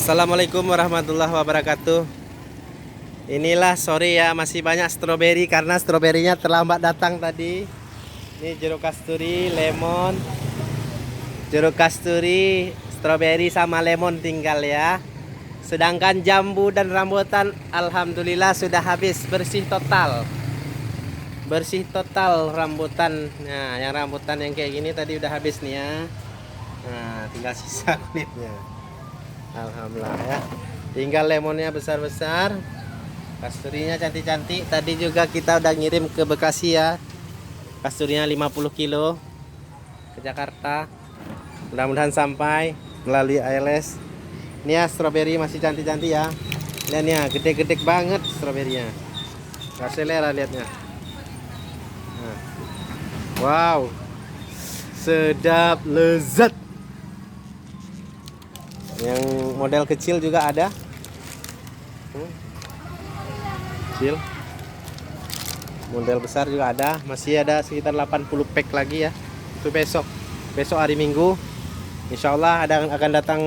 Assalamualaikum warahmatullahi wabarakatuh. Inilah sore ya, masih banyak stroberi karena stroberinya terlambat datang tadi. Ini jeruk kasturi, lemon, jeruk kasturi, stroberi sama lemon tinggal ya. Sedangkan jambu dan rambutan alhamdulillah sudah habis, bersih total. Bersih total rambutan. Nah, yang rambutan yang kayak gini tadi udah habis nih ya. Nah, tinggal sisa kulitnya. Alhamdulillah ya. Tinggal lemonnya besar-besar. Kasturinya cantik-cantik. Tadi juga kita udah ngirim ke Bekasi ya. Kasturinya 50 kilo ke Jakarta. Mudah-mudahan sampai melalui ALS. Ini ya stroberi masih cantik-cantik ya. Lihat ya, gede-gede banget stroberinya. Gak selera lihatnya. Nah. Wow. Sedap lezat. Yang model kecil juga ada. Kecil. Model besar juga ada. Masih ada sekitar 80 pack lagi ya. Itu besok. Besok hari Minggu. Insya Allah akan datang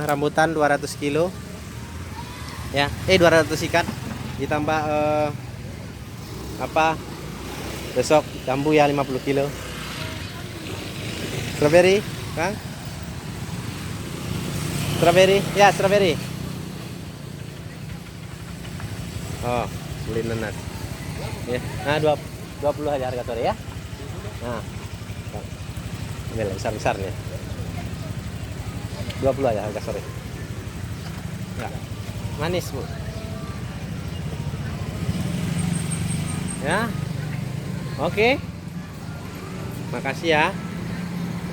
rambutan 200 kilo. Ya, 200 ikat. Ditambah besok jambu ya 50 kilo. Strawberry, Kang? Strawberry, ya strawberry. Oh, beli nanas. Ya, nah 20 aja harga sore ya. Nah, ambil besar-besar nih. 20 aja harga sore. Ya, manis bu. Ya, oke. Makasih ya.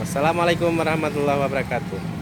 Wassalamualaikum warahmatullahi wabarakatuh.